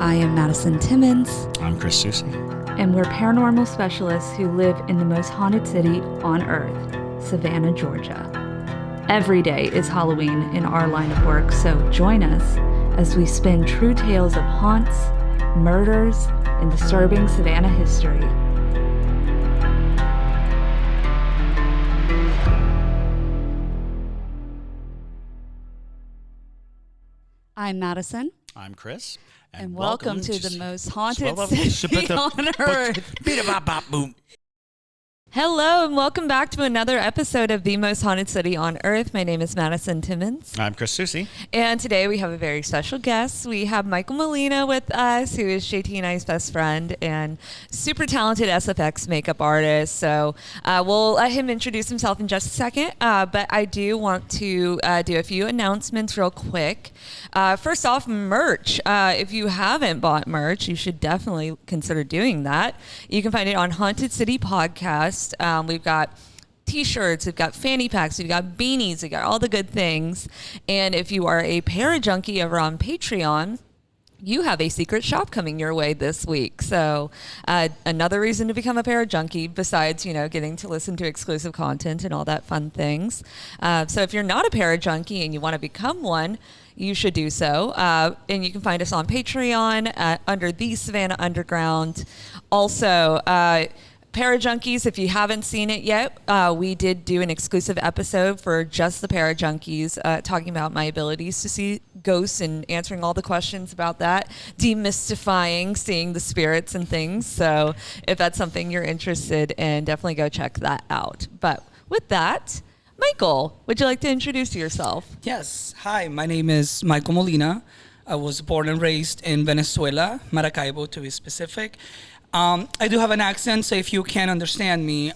I am Madison Timmons. I'm Chris Susie. And we're paranormal specialists who live in the most haunted city on earth, Savannah, Georgia. Every day is Halloween in our line of work, so join us as we spin true tales of haunts, murders, and disturbing Savannah history. I'm Madison. I'm Chris. And welcome to the most haunted city on earth. Hello, and welcome back to another episode of The Most Haunted City on Earth. My name is Madison Timmons. I'm Chris Susie. And today we have a very special guest. We have Michael Molina with us, who is JT and I's best friend and super talented SFX makeup artist. So we'll let him introduce himself in just a second. But I do want to do a few announcements real quick. First off, merch. If you haven't bought merch, you should definitely consider doing that. You can find it on Haunted City Podcast. We've got t-shirts, we've got fanny packs, we've got beanies, we've got all the good things. And if you are a para-junkie over on Patreon, you have a secret shop coming your way this week. So another reason to become a para-junkie besides, getting to listen to exclusive content and all that fun things. So if you're not a para-junkie and you want to become one, you should do so. And you can find us on Patreon under The Savannah Underground. Also, Para-Junkies, if you haven't seen it yet, we did do an exclusive episode for just the Para-Junkies, talking about my abilities to see ghosts and answering all the questions about that, demystifying seeing the spirits and things. So if that's something you're interested in, definitely go check that out. But with that, Michael, would you like to introduce yourself? Yes. Hi, my name is Michael Molina. I was born and raised in Venezuela, Maracaibo to be specific. I do have an accent, so if you can't understand me,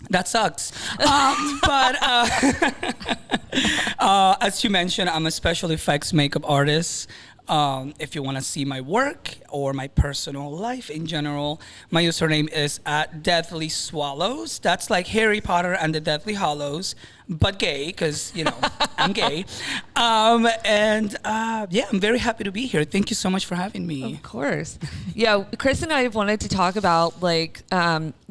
that sucks. But as you mentioned, I'm a special effects makeup artist. If you want to see my work or my personal life in general, my username is @DeathlySwallows. That's like Harry Potter and the Deathly Hallows, but gay, because, I'm gay. I'm very happy to be here. Thank you so much for having me. Of course. Yeah, Chris and I have wanted to talk about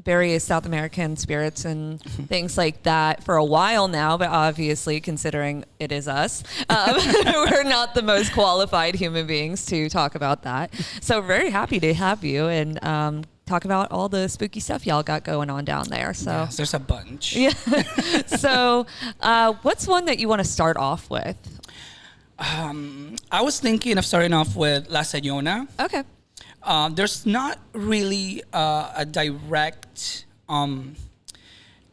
various South American spirits and things like that for a while now, but obviously considering it is us, we're not the most qualified human beings to talk about that. So very happy to have you and talk about all the spooky stuff y'all got going on down there. So yes, there's a bunch. Yeah. So what's one that you want to start off with? I was thinking of starting off with La Sayona. Okay. There's not really a direct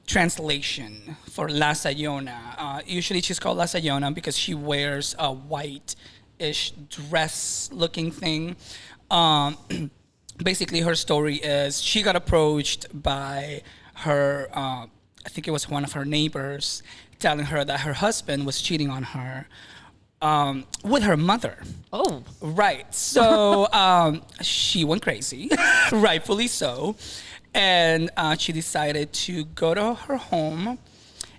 translation for La Sayona. Usually she's called La Sayona because she wears a white-ish dress-looking thing. Basically, her story is she got approached by her, I think it was one of her neighbors, telling her that her husband was cheating on her with her mother. Oh. Right. So she went crazy, rightfully so. And she decided to go to her home,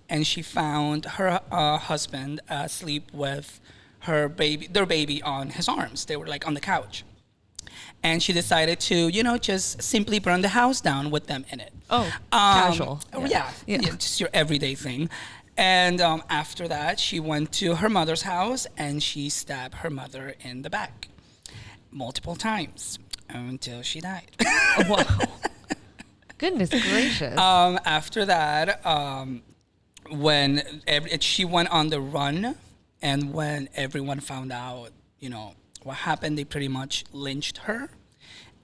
and she found her husband asleep with their baby on his arms. They were like on the couch. And she decided to, just simply burn the house down with them in it. Oh, casual. Yeah, just your everyday thing. And after that, she went to her mother's house and she stabbed her mother in the back multiple times until she died. Oh, wow. Goodness gracious. After that, when she went on the run, and when everyone found out, what happened, they pretty much lynched her.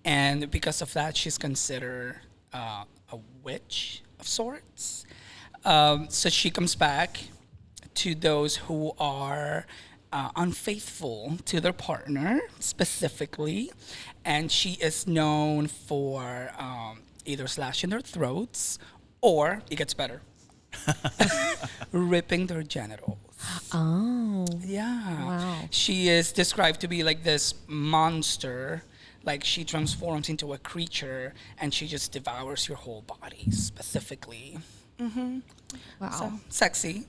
And because of that, she's considered a witch of sorts. So she comes back to those who are unfaithful to their partner specifically. And she is known for either slashing their throats, or, it gets better, ripping their genitals. Oh. Yeah. Wow. She is described to be like this monster. Like, she transforms into a creature and she just devours your whole body specifically. Mm-hmm. Wow. So, sexy.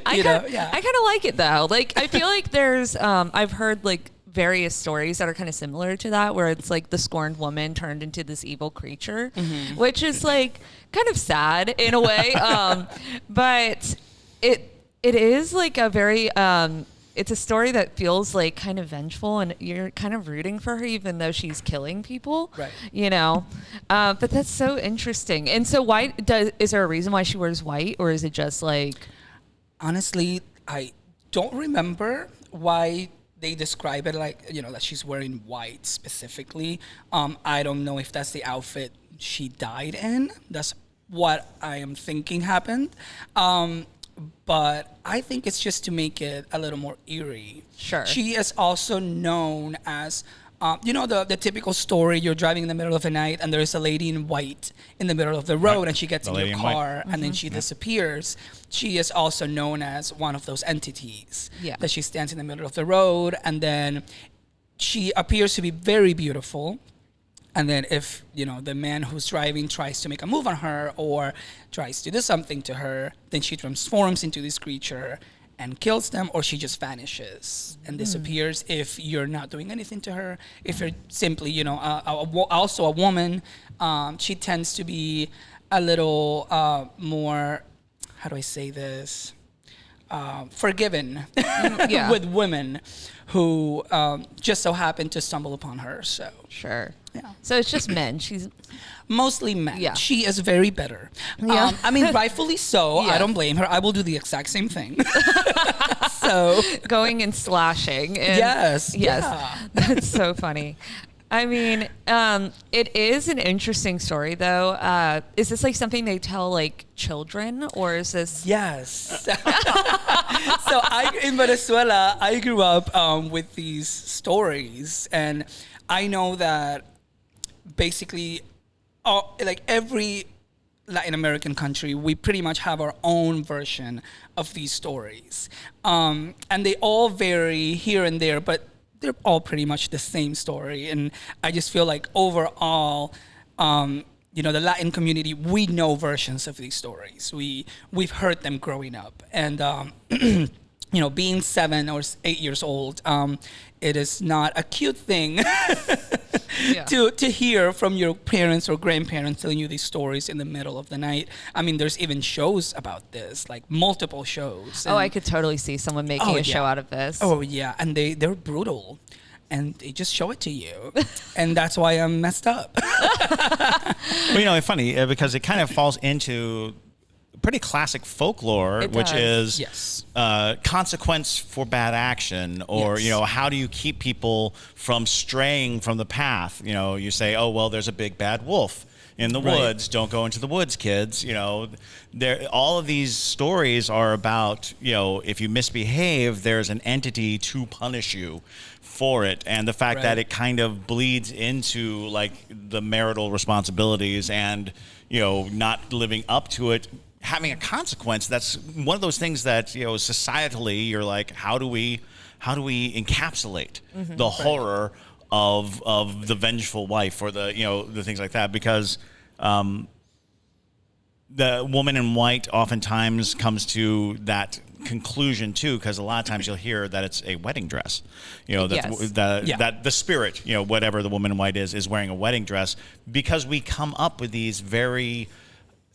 I kind of like it though. Like, I feel like there's, I've heard like various stories that are kind of similar to that, where it's like the scorned woman turned into this evil creature, which is like kind of sad in a way. But it is like a very it's a story that feels like kind of vengeful, and you're kind of rooting for her even though she's killing people, Right. you know. But that's so interesting. And so is there a reason why she wears white, or is it just like... Honestly, I don't remember why they describe it like, that she's wearing white specifically. I don't know if that's the outfit she died in. That's what I am thinking happened. But I think it's just to make it a little more eerie. Sure. She is also known as, the typical story, you're driving in the middle of the night and there's a lady in white in the middle of the road, and she gets in your car and then she disappears. She is also known as one of those entities. Yeah. That she stands in the middle of the road, and then she appears to be very beautiful. And then if, the man who's driving tries to make a move on her or tries to do something to her, then she transforms into this creature and kills them, or she just vanishes and disappears if you're not doing anything to her. If you're simply, also a woman, she tends to be a little more, how do I say this? Forgiven with women who just so happen to stumble upon her. So Sure. yeah. So it's just men. She's... Mostly men. Yeah. She is very bitter. Yeah. Rightfully so. Yeah. I don't blame her. I will do the exact same thing. So going and slashing. And yes. Yes. Yeah. That's so funny. I mean, it is an interesting story, though. Is this like something they tell like children, or is this? Yes. So in Venezuela, I grew up with these stories, and I know that basically, like every Latin American country, we pretty much have our own version of these stories, and they all vary here and there, but they're all pretty much the same story. And I just feel like overall, the Latin community, we know versions of these stories. We've heard them growing up, and being 7 or 8 years old, it is not a cute thing to hear from your parents or grandparents telling you these stories in the middle of the night. I mean, there's even shows about this, like multiple shows. I could totally see someone making a show out of this. Oh yeah, and they're brutal, and they just show it to you, and that's why I'm messed up. Well, it's funny because it kind of falls into pretty classic folklore, which is consequence for bad action, or how do you keep people from straying from the path? You say, oh well, there's a big bad wolf in the woods. Don't go into the woods, kids. All of these stories are about if you misbehave, there's an entity to punish you for it, and the fact that it kind of bleeds into like the marital responsibilities and not living up to it, having a consequence. That's one of those things that societally you're like, how do we encapsulate the horror of the vengeful wife, or the things like that, because the woman in white oftentimes comes to that conclusion too, because a lot of times you'll hear that it's a wedding dress, that the spirit, whatever the woman in white is wearing a wedding dress, because we come up with these very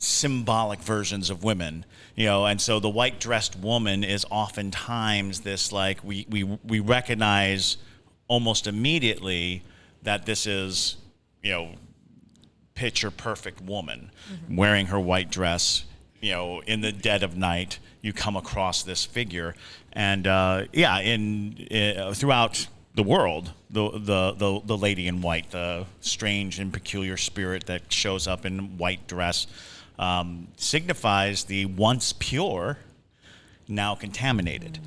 symbolic versions of women, and so the white dressed woman is oftentimes this, like, we recognize almost immediately that this is picture perfect woman wearing her white dress. In the dead of night, you come across this figure, and throughout the world, the lady in white, the strange and peculiar spirit that shows up in white dress, signifies the once pure, now contaminated.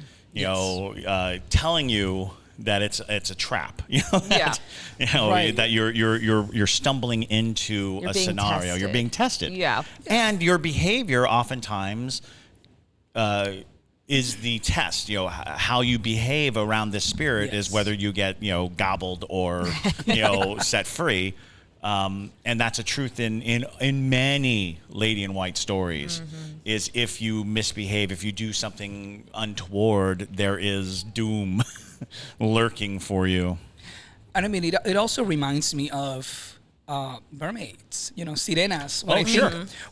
Telling you that it's a trap. That you're stumbling into a scenario. Tested. You're being tested. Yeah. And your behavior oftentimes is the test. How you behave around this spirit is whether you get gobbled or set free. And that's a truth in many Lady in White stories, is if you misbehave, if you do something untoward, there is doom lurking for you. And I mean, it also reminds me of mermaids, sirenas.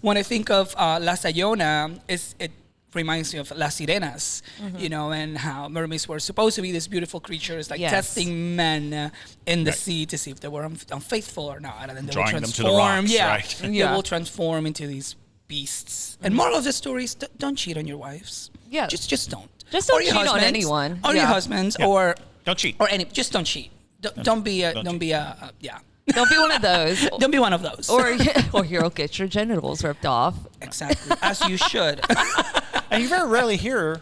When I think of La Sayona, it reminds me of Las Sirenas, and how mermaids were supposed to be these beautiful creatures, like testing men in the sea to see if they were unfaithful or not. And then they will transform. Them to the rocks, right? They will transform into these beasts. And moral of the story is don't cheat on your wives. Yeah. Just don't. Just don't cheat on anyone. Or your husbands, or... Don't cheat. Just don't cheat. Don't be one of those. Don't be one of those. Or you'll get your genitals ripped off. Exactly. As you should. And you very rarely hear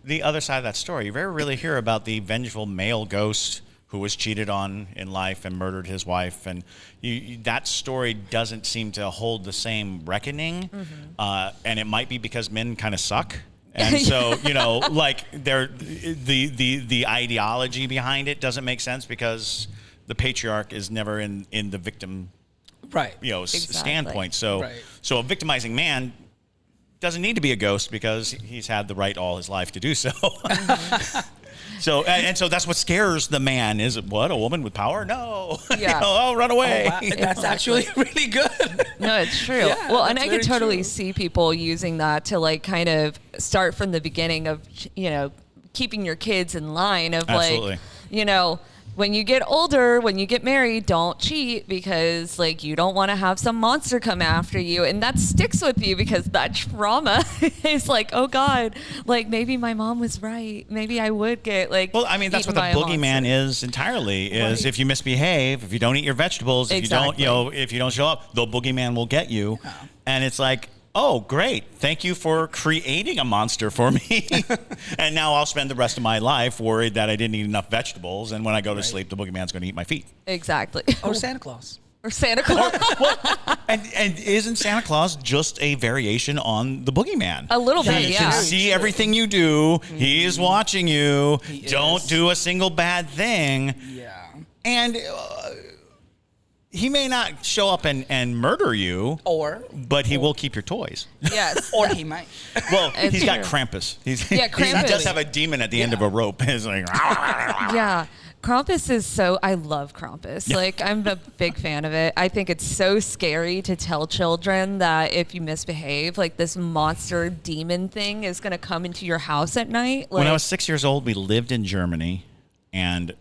the other side of that story. You very rarely hear about the vengeful male ghost who was cheated on in life and murdered his wife. And that story doesn't seem to hold the same reckoning. And it might be because men kind of suck. And so, like the ideology behind it doesn't make sense because the patriarch is never in the victim, standpoint. So, so a victimizing man doesn't need to be a ghost because he's had the right all his life to do so. So that's what scares the man is, what, a woman with power? No. Yeah. Run away. Oh, wow. That's actually really good. No, it's true. Yeah, well, and I could totally see people using that to like kind of start from the beginning of, keeping your kids in line of Absolutely. Like, when you get older, when you get married, don't cheat because like you don't want to have some monster come after you. And that sticks with you because that trauma is like, oh God, like maybe my mom was right. Maybe I would get like, well, I mean, that's what the boogeyman is entirely is if you misbehave, if you don't eat your vegetables, if you don't, if you don't show up, the boogeyman will get you. Yeah. And it's like, oh, great. Thank you for creating a monster for me. And now I'll spend the rest of my life worried that I didn't eat enough vegetables. And when I go to sleep, the boogeyman's going to eat my feet. Exactly. Or Santa Claus. Or Santa Claus. And isn't Santa Claus just a variation on the boogeyman? A little bit, He can see everything you do. He is watching you. Don't do a single bad thing. Yeah. And... he may not show up and murder you, but he will keep your toys. Yes. Or he might. Well, he's got Krampus. Krampus. He does have a demon at the end of a rope. It's like, yeah. Krampus is I love Krampus. Yeah. Like, I'm a big fan of it. I think it's so scary to tell children that if you misbehave, like this monster demon thing is going to come into your house at night. Like, when I was 6 years old, we lived in Germany, and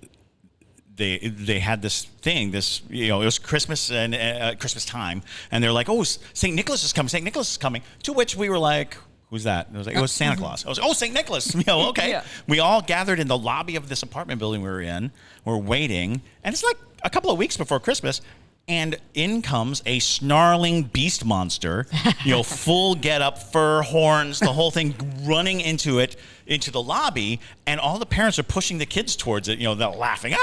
they had this thing, it was Christmas and Christmas time, and they're like, oh, St. Nicholas is coming. St. Nicholas is coming. To which we were like, who's that? And it was Santa Claus. I was like, oh, St. Nicholas. Okay. Yeah. We all gathered in the lobby of this apartment building we were in. We're waiting, and it's like a couple of weeks before Christmas. And in comes a snarling beast monster, full getup, fur, horns, the whole thing, running into the lobby, and all the parents are pushing the kids towards it. They're laughing,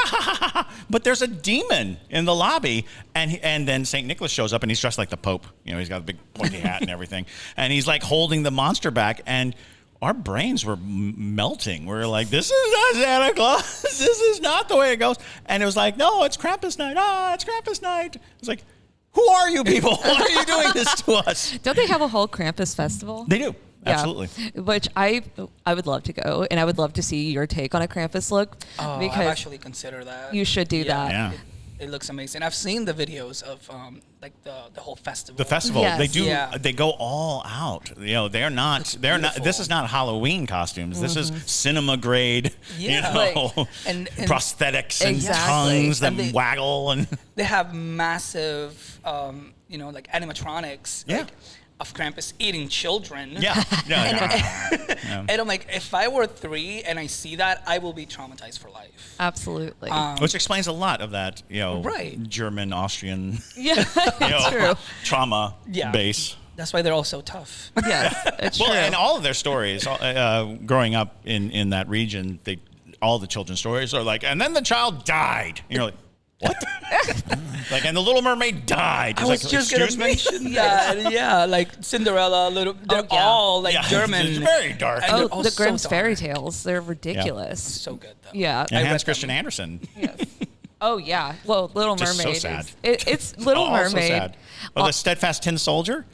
but there's a demon in the lobby, and then Saint Nicholas shows up, and he's dressed like the Pope. He's got a big pointy hat and everything, and he's like holding the monster back, and our brains were melting. We were like, this is not Santa Claus. This is not the way it goes. And it was like, no, it's Krampus night. It's Krampus night. It's like, who are you people? Why are you doing this to us? Don't they have a whole Krampus festival? They do. Yeah. Absolutely. Which I would love to go, and I would love to see your take on a Krampus look. Oh, because I've actually considered that. You should do that. Yeah. It looks amazing. I've seen the videos of like the whole festival. The festival, yes. They do. Yeah. They go all out. They're not. This is not Halloween costumes. This is cinema grade. Yeah. And prosthetics and tongues that waggle and. They have massive, like animatronics. Yeah. Like, of Krampus eating children. Yeah. And I'm like, if I were 3 and I see that, I will be traumatized for life. Absolutely. Which explains a lot of that, German, Austrian, true. Trauma base. That's why they're all so tough. Yes, it's true. And all of their stories, growing up in that region, all the children's stories are like, and then the child died. You're like, what? And the Little Mermaid died. I was just going to mention that. Yeah, like Cinderella, they're all German. It's very dark. The Grimm's fairy tales. They're ridiculous. So good, though. Yeah. And Hans Christian Andersen. Yes. Oh yeah. Well, Little Just Mermaid. so sad. It's Little Mermaid. So sad. Well, the Steadfast Tin Soldier.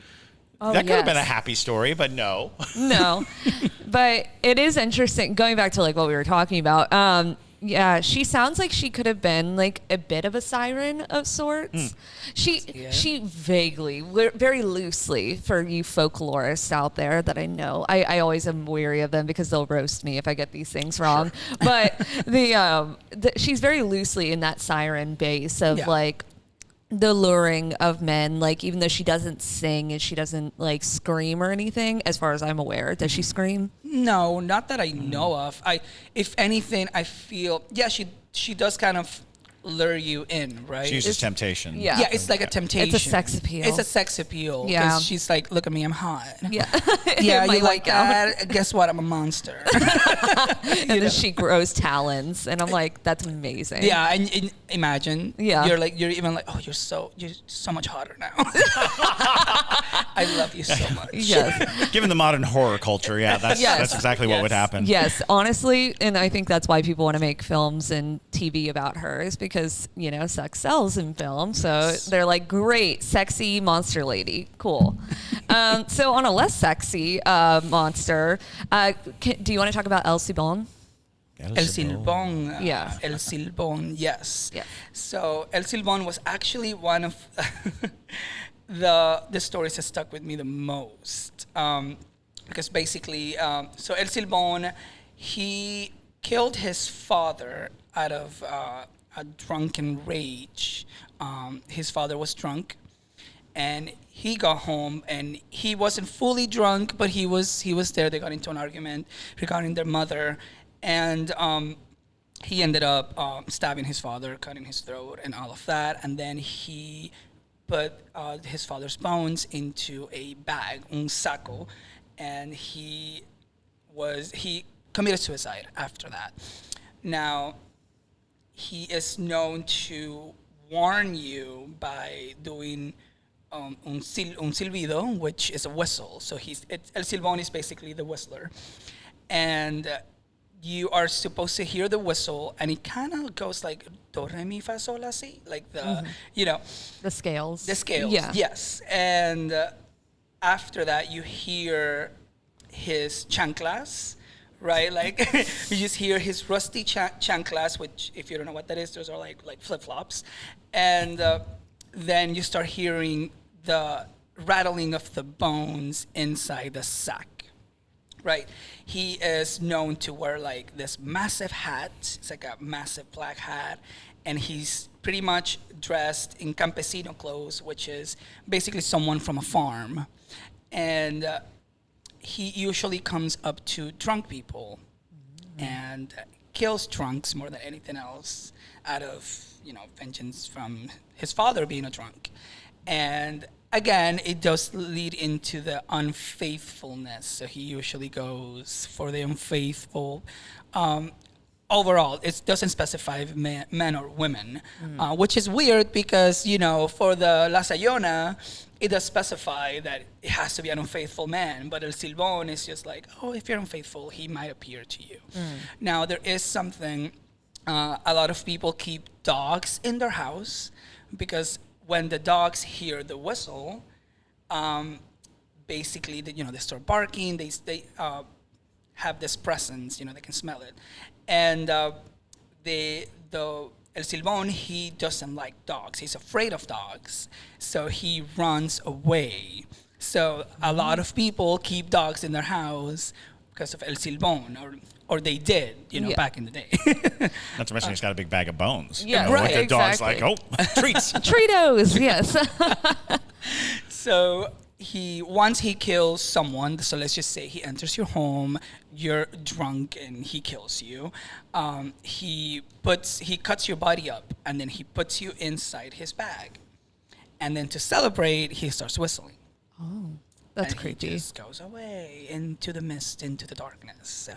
Oh, that could have been a happy story, but no. No, but it is interesting. Going back to like what we were talking about. Yeah, she sounds like she could have been like a bit of a siren of sorts. She vaguely, very loosely, for you folklorists out there that I know, I always am weary of them because they'll roast me if I get these things wrong. Sure. But she's very loosely in that siren base of like the luring of men, like even though she doesn't sing and she doesn't like scream or anything, as far as I'm aware. Does she scream? No, not that I know of. If anything, I feel she does kind of lure you in, right? She uses temptation. Yeah, it's like a temptation. It's a sex appeal. It's a sex appeal. Yeah, because she's like, look at me, I'm hot. Yeah, yeah, you like that? Guess what? I'm a monster. And then she grows talons, and I'm like, that's amazing. Yeah, and imagine. Yeah, you're even like, oh, you're so much hotter now. I love you so much. Yes. Given the modern horror culture, that's exactly what would happen. Yes, honestly, and I think that's why people want to make films and TV about her, is because sex sells in film. So they're like, great, sexy monster lady, cool. So on a less sexy monster, do you want to talk about El Silbón? El Silbón. Yeah. El Silbón, yes. Yeah. So El Silbón was actually one of the stories that stuck with me the most. Because basically, so El Silbón, he killed his father out of a drunken rage. His father was drunk, and he got home, and he wasn't fully drunk, but he was there. They got into an argument regarding their mother, and he ended up stabbing his father, cutting his throat, and all of that. And then he put his father's bones into a bag, un saco, and he committed suicide after that. Now, he is known to warn you by doing un silbido, which is a whistle. So El Silbón is basically the whistler. And you are supposed to hear the whistle, and it kind of goes like do, re, mi, fa, sol, la, si, like the, The scales. The scales, yeah. Yes. And after that, you hear his chanclas, right? Like you just hear his rusty chanclas, which if you don't know what that is, those are like flip-flops. And then you start hearing the rattling of the bones inside the sack, right? He is known to wear like this massive hat. It's like a massive black hat. And he's pretty much dressed in campesino clothes, which is basically someone from a farm. And he usually comes up to drunk people and kills drunks more than anything else out of, vengeance from his father being a drunk. And again, it does lead into the unfaithfulness. So he usually goes for the unfaithful. Overall, it doesn't specify if men or women, which is weird because, for the La Sayona, it does specify that it has to be an unfaithful man, but El Silbón is just like, oh, if you're unfaithful, he might appear to you. Now, there is something, a lot of people keep dogs in their house because when the dogs hear the whistle, basically, they start barking, they have this presence, they can smell it. And El Silbón, he doesn't like dogs. He's afraid of dogs. So he runs away. So a lot of people keep dogs in their house because of El Silbón, or they did, back in the day. Not to mention he's got a big bag of bones. Yeah, right. With the dog's exactly. like, oh, treats. Tritos, yes. So once he kills someone, so let's just say he enters your home, you're drunk, and he kills you. He cuts your body up, and then he puts you inside his bag, and then to celebrate, he starts whistling. Oh, that's and creepy. He just goes away into the mist, into the darkness. So,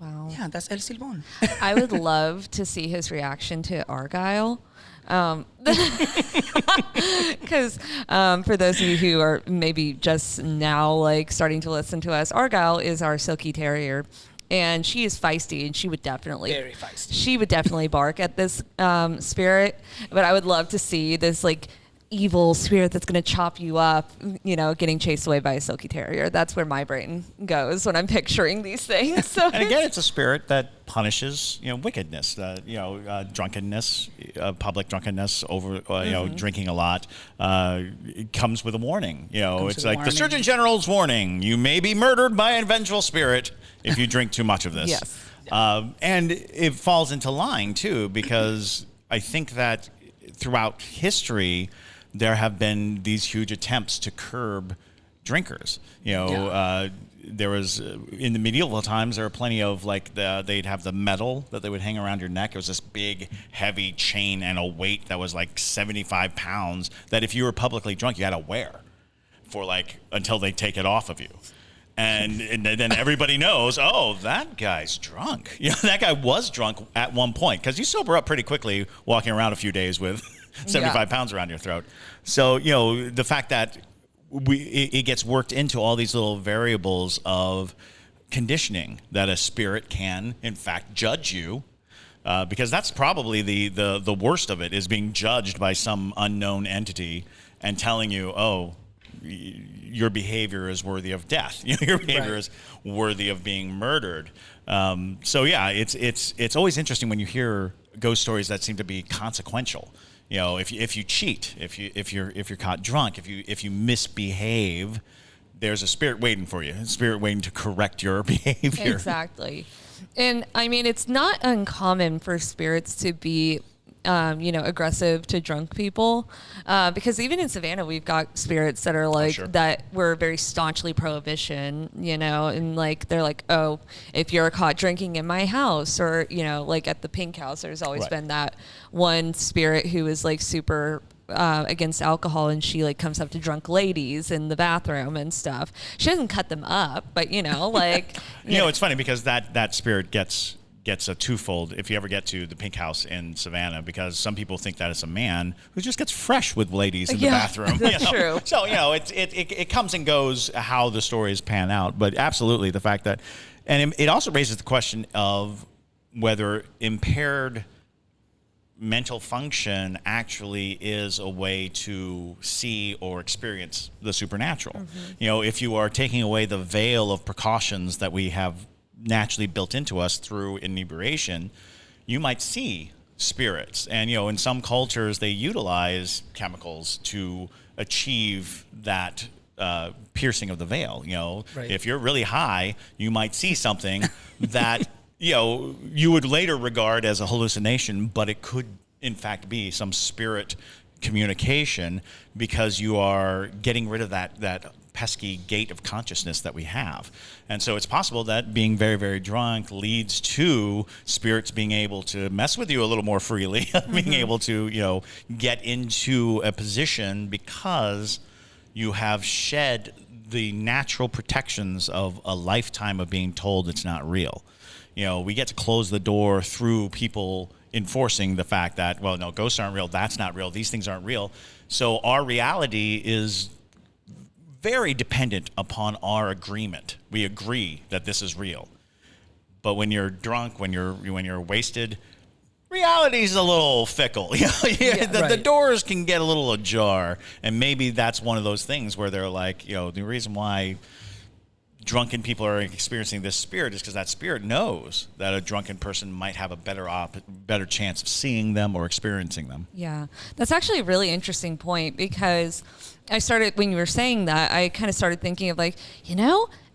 wow, yeah, that's El Silbón. I would love to see his reaction to Argyle. Because for those of you who are maybe just now like starting to listen to us, Argyle is our silky terrier. and she is feisty, and she would definitely Very feisty. She would definitely bark at this spirit. But I would love to see this like evil spirit that's going to chop you up, you know, getting chased away by a silky terrier. That's where my brain goes when I'm picturing these things. So and again, it's a spirit that punishes, wickedness, drunkenness, public drunkenness, drinking a lot. It comes with a warning. It's like the Surgeon General's warning: you may be murdered by an vengeful spirit if you drink too much of this. Yes. And it falls into line too, because I think that throughout history, there have been these huge attempts to curb drinkers. There was in the medieval times, there were plenty of they'd have the medal that they would hang around your neck. It was this big, heavy chain and a weight that was like 75 pounds that if you were publicly drunk, you had to wear for until they take it off of you. And then everybody knows, oh, that guy's drunk. That guy was drunk at one point, because you sober up pretty quickly walking around a few days with 75 pounds around your throat. So, the fact that it gets worked into all these little variables of conditioning that a spirit can, in fact, judge you, because that's probably the worst of it, is being judged by some unknown entity and telling you, oh, your behavior is worthy of death. Your behavior is worthy of being murdered. It's always interesting when you hear ghost stories that seem to be consequential. If you cheat, if you're caught drunk, if you misbehave, there's a spirit waiting for you. A spirit waiting to correct your behavior. Exactly. And I mean, it's not uncommon for spirits to be aggressive to drunk people, because even in Savannah, we've got spirits that are that were very staunchly prohibition, and they're like, oh, if you're caught drinking in my house, or, at the Pink House, there's always been that one spirit who is super against alcohol, and she comes up to drunk ladies in the bathroom and stuff. She doesn't cut them up, but it's funny because that spirit gets a twofold if you ever get to the Pink House in Savannah, because some people think that it's a man who just gets fresh with ladies in the bathroom. That's true. So it comes and goes how the stories pan out, but absolutely the fact that, and it also raises the question of whether impaired mental function actually is a way to see or experience the supernatural. Mm-hmm. If you are taking away the veil of precautions that we have naturally built into us through inebriation, you might see spirits. And, in some cultures, they utilize chemicals to achieve that piercing of the veil. If you're really high, you might see something that, you would later regard as a hallucination, but it could, in fact, be some spirit communication, because you are getting rid of that pesky gate of consciousness that we have. And so it's possible that being very, very drunk leads to spirits being able to mess with you a little more freely, being able to, get into a position because you have shed the natural protections of a lifetime of being told it's not real. We get to close the door through people enforcing the fact that, well, no, ghosts aren't real, that's not real, these things aren't real. So our reality is very dependent upon our agreement. We agree that this is real. But when you're drunk, when you're wasted, reality's a little fickle. The doors can get a little ajar, and maybe that's one of those things where they're like, the reason why drunken people are experiencing this spirit is because that spirit knows that a drunken person might have a better chance of seeing them or experiencing them. Yeah, that's actually a really interesting point, because when you were saying that, I kind of started thinking of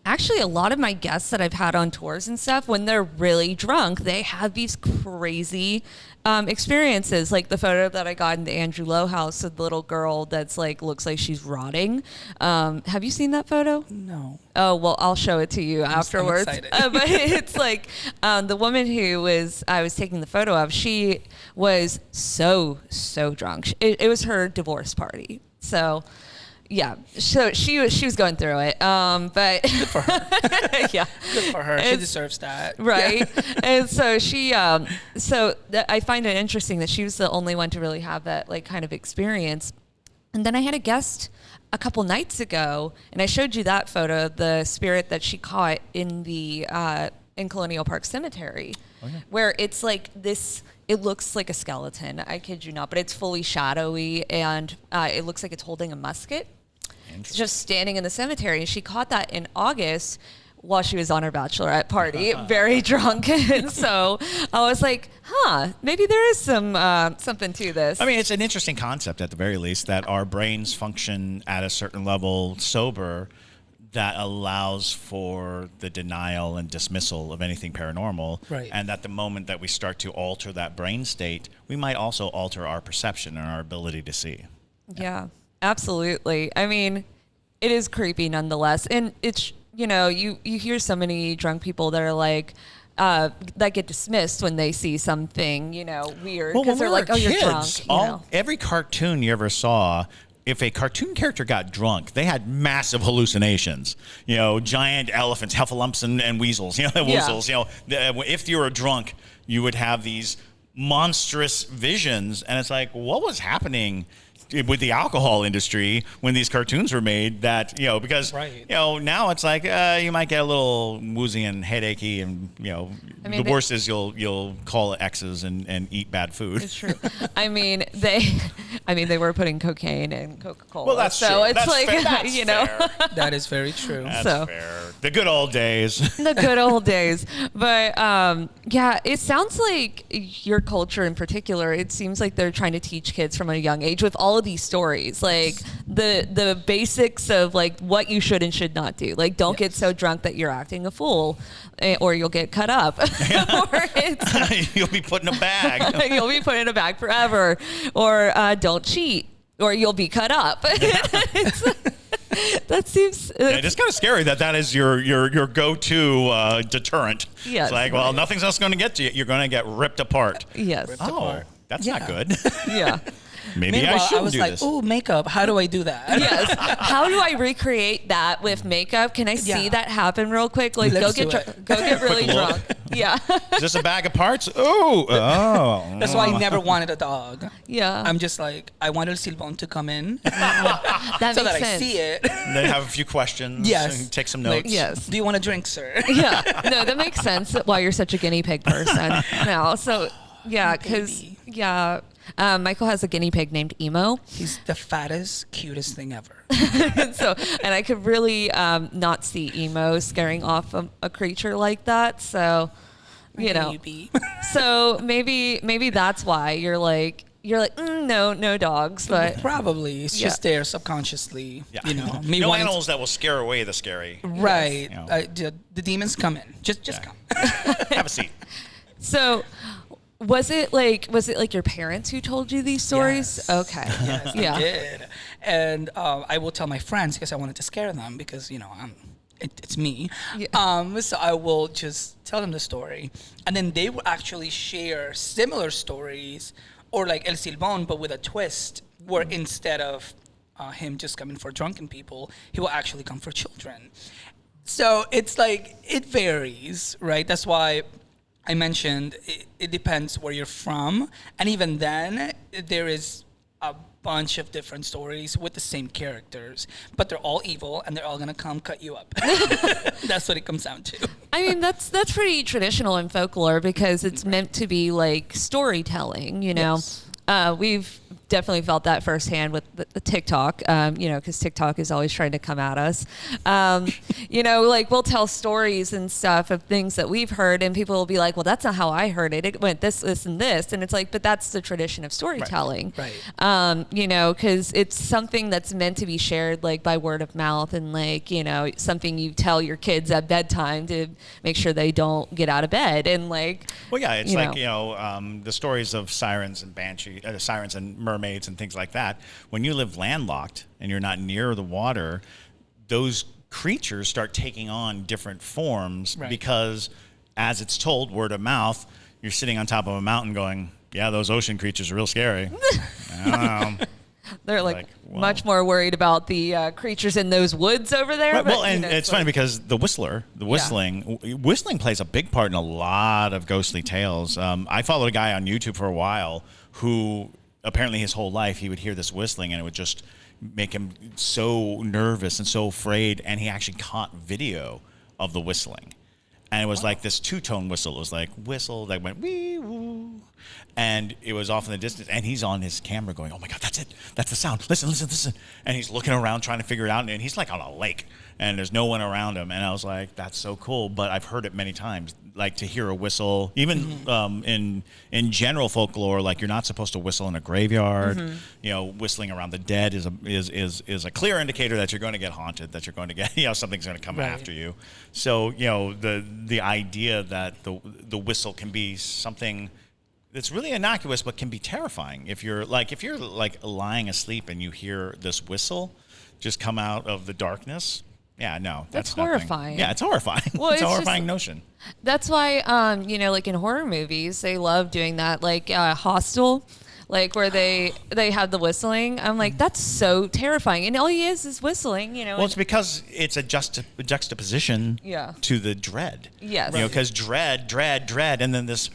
actually a lot of my guests that I've had on tours and stuff, when they're really drunk, they have these crazy experiences. Like the photo that I got in the Andrew Lowe house of the little girl that's looks like she's rotting. Have you seen that photo? No. Oh, well, I'll show it to you afterwards. I'm excited. But it's the woman who I was taking the photo of, she was so drunk. It was her divorce party. So, yeah. So she was going through it. But good for her. Yeah. Good for her. She deserves that. Right. Yeah. And so she, I find it interesting that she was the only one to really have that kind of experience. And then I had a guest a couple nights ago, and I showed you that photo of the spirit that she caught in the in Colonial Park Cemetery, where it's like this. It looks like a skeleton. I kid you not, but it's fully shadowy, and it looks like it's holding a musket, just standing in the cemetery. And she caught that in August while she was on her bachelorette party, very drunk. And so I was like, maybe there is something to this. I mean, it's an interesting concept at the very least, that our brains function at a certain level sober that allows for the denial and dismissal of anything paranormal. Right. And that the moment that we start to alter that brain state, we might also alter our perception and our ability to see. Yeah, absolutely. I mean, it is creepy nonetheless. And it's, you hear so many drunk people that are like, that get dismissed when they see something, weird. Because they're like, you're drunk. Every cartoon you ever saw, if a cartoon character got drunk, they had massive hallucinations. Giant elephants, heffalumps, and weasels. Weasels. If you were drunk, you would have these monstrous visions, and it's like, what was happening with the alcohol industry when these cartoons were made? That because now it's like you might get a little woozy and headachy, and the worst is you'll call exes and eat bad food. It's true. they were putting cocaine in Coca-Cola. Well, that's so true. It's that's like fair. That's fair. That is very true. That's fair. The good old days. The good old days. But it sounds like your culture in particular, it seems like they're trying to teach kids from a young age with all of these stories, like the basics of like what you should and should not do. Like, don't get so drunk that you're acting a fool, or you'll get cut up. Or you'll be put in a bag. You'll be put in a bag forever. Or don't cheat, or you'll be cut up. That seems. It's kind of scary that is your go-to deterrent. Yes. It's like, well, nothing's else going to get to you. You're going to get ripped apart. Yes. That's not good. Yeah. Maybe Meanwhile, I should was do like, this. "Ooh, makeup. How do I do that?" Yes. How do I recreate that with makeup? Can I see that happen real quick? Like, Let's go get really drunk. Yeah. Is this a bag of parts? Oh. That's why I never wanted a dog. Yeah. I'm just like, I wanted Silbon to come in so that that sense. I see it. Then have a few questions. Yes. And take some notes. Like, yes. Do you want a drink, sir? Yeah. No, that makes sense why you're such a guinea pig person now. So, yeah, because, Michael has a guinea pig named Emo. He's the fattest, cutest thing ever. And I could really not see Emo scaring off a creature like that. So, Maybe. So maybe that's why you're like no dogs, but Probably it's just there subconsciously. Yeah. Me no wanting animals that will scare away the scary. right. Yes. The demons come in. Just come. Have a seat. So was it like your parents who told you these stories? Yes. Okay. Yes, Yeah. I did. And I will tell my friends because I wanted to scare them because it's me. Yeah. So I will just tell them the story, and then they will actually share similar stories, or like El Silbón, but with a twist, where instead of him just coming for drunken people, he will actually come for children. So it's like, it varies, right? That's why I mentioned it depends where you're from. And even then, there is a bunch of different stories with the same characters, but they're all evil and they're all going to come cut you up. That's what it comes down to. I mean, that's pretty traditional in folklore because it's meant to be like storytelling, Yes. We've definitely felt that firsthand with the TikTok, because TikTok is always trying to come at us. Like we'll tell stories and stuff of things that we've heard, and people will be like, well, that's not how I heard it. It went this, and this. And it's like, but that's the tradition of storytelling. Right. Because it's something that's meant to be shared like by word of mouth and like, something you tell your kids at bedtime to make sure they don't get out of bed. And like, well, yeah, it's the stories of sirens and sirens and mermaids and things like that. When you live landlocked and you're not near the water, those creatures start taking on different forms because, as it's told, word of mouth, you're sitting on top of a mountain going, yeah, those ocean creatures are real scary. I don't know. They're like much more worried about the creatures in those woods over there. Right, well, and it's funny because the whistling plays a big part in a lot of ghostly tales. I followed a guy on YouTube for a while who apparently his whole life he would hear this whistling and it would just make him so nervous and so afraid, and he actually caught video of the whistling. and it was like this two-tone whistle. It was like whistle that went wee woo, and it was off in the distance. And he's on his camera going, "Oh my God, that's it! That's the sound! Listen, listen, listen!" And he's looking around trying to figure it out. And he's like on a lake, and there's no one around him. And I was like, "That's so cool!" But I've heard it many times. Like to hear a whistle, even in general folklore, like you're not supposed to whistle in a graveyard. You know, whistling around the dead is a clear indicator that you're going to get haunted, that you're going to get something's going to come after you. So the idea that the whistle can be something that's really innocuous but can be terrifying if you're lying asleep and you hear this whistle just come out of the darkness. Yeah, no, that's horrifying. Yeah, it's horrifying. Well, it's a horrifying notion. That's why, like in horror movies, they love doing that. Like Hostel, like where they have the whistling. I'm like, that's so terrifying, and all he is whistling. Well, it's because it's a juxtaposition to the dread. Yes. Because dread, and then this.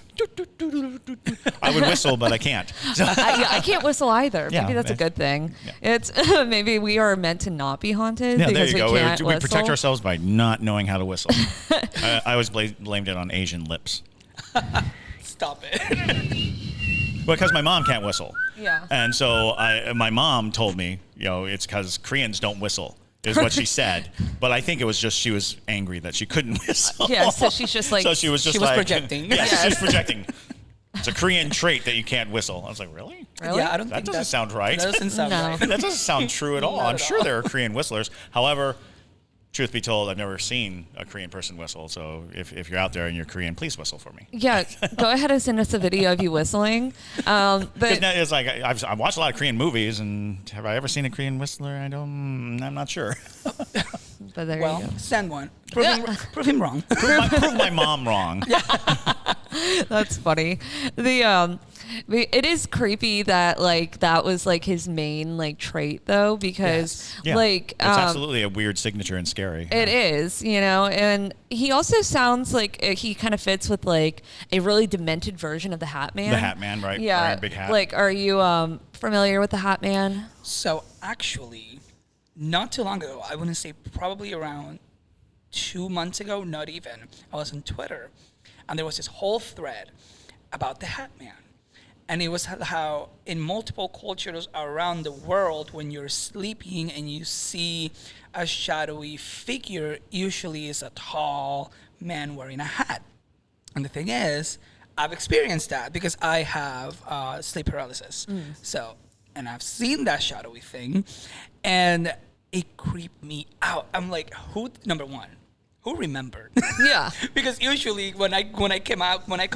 I would whistle, but I can't. So. I can't whistle either. Maybe that's a good thing. Yeah. It's maybe we are meant to not be haunted because we can't whistle. We protect ourselves by not knowing how to whistle. I always blamed it on Asian lips. Stop it. Because my mom can't whistle. Yeah. And so my mom told me, it's because Koreans don't whistle. Is what she said, but I think it was just she was angry that she couldn't whistle. Yeah, so she's just like she was projecting. Yeah, yes. She's projecting. It's a Korean trait that you can't whistle. I was like, really? Yeah, I don't that think doesn't sound right. That doesn't sound right. That doesn't sound true at all. I'm sure there are Korean whistlers. However, truth be told, I've never seen a Korean person whistle. So if you're out there and you're Korean, please whistle for me. Yeah, go ahead and send us a video of you whistling. But it's like I've watched a lot of Korean movies, and have I ever seen a Korean whistler? I'm not sure. But there you go. Send one. Prove him wrong. Prove my mom wrong. That's funny. It is creepy that that was his main trait though, because it's absolutely a weird signature and scary. It is, and he also sounds like he kind of fits with a really demented version of the Hat Man. The Hat Man, right? Yeah. Wearing a big hat. Are you familiar with the Hat Man? So actually, not too long ago, I wouldn't say probably around 2 months ago, not even, I was on Twitter, and there was this whole thread about the Hat Man. And it was how in multiple cultures around the world, when you're sleeping and you see a shadowy figure, usually is a tall man wearing a hat. And the thing is, I've experienced that because I have sleep paralysis. So, and I've seen that shadowy thing, and it creeped me out. I'm like, number one, who remembered? Yeah. Because usually when I come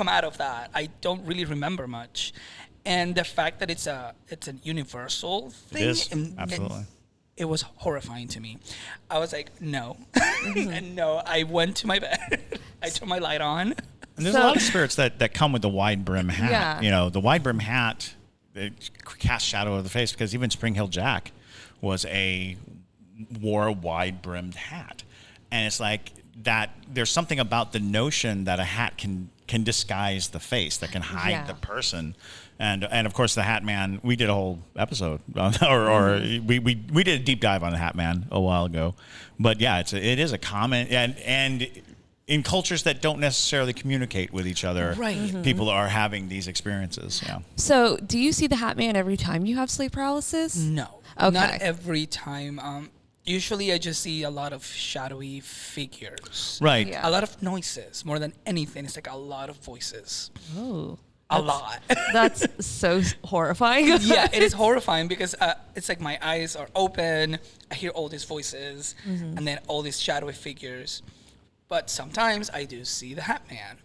out of that, I don't really remember much. And the fact that it's a universal thing, it is. Absolutely. It was horrifying to me. I was like, no. And no, I went to my bed. I turned my light on. And there's a lot of spirits that come with the wide brim hat. Yeah. The wide brim hat, it casts shadow of the face, because even Spring Hill Jack wore a wide brimmed hat. And it's like that. There's something about the notion that a hat can disguise the face, that can hide the person, and of course the Hat Man. We did a whole episode, we did a deep dive on the Hat Man a while ago. But yeah, it is a common and in cultures that don't necessarily communicate with each other, people are having these experiences. Yeah. So, do you see the Hat Man every time you have sleep paralysis? No, not every time. Usually I just see a lot of shadowy figures. Right. Yeah. A lot of noises. More than anything, it's like a lot of voices. Oh. A lot. That's so horrifying. Yeah, it is horrifying because it's like my eyes are open. I hear all these voices and then all these shadowy figures. But sometimes I do see the Hat Man.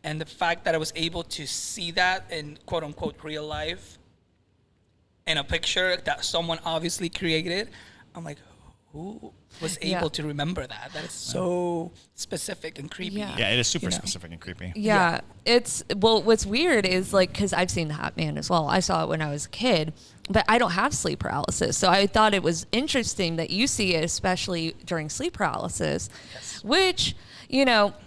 And the fact that I was able to see that in quote unquote real life in a picture that someone obviously created, I'm like, who was able to remember that? That is so specific and creepy. Yeah, it is super specific and creepy. Yeah. What's weird is because I've seen the Hat Man as well. I saw it when I was a kid, but I don't have sleep paralysis. So I thought it was interesting that you see it, especially during sleep paralysis, which,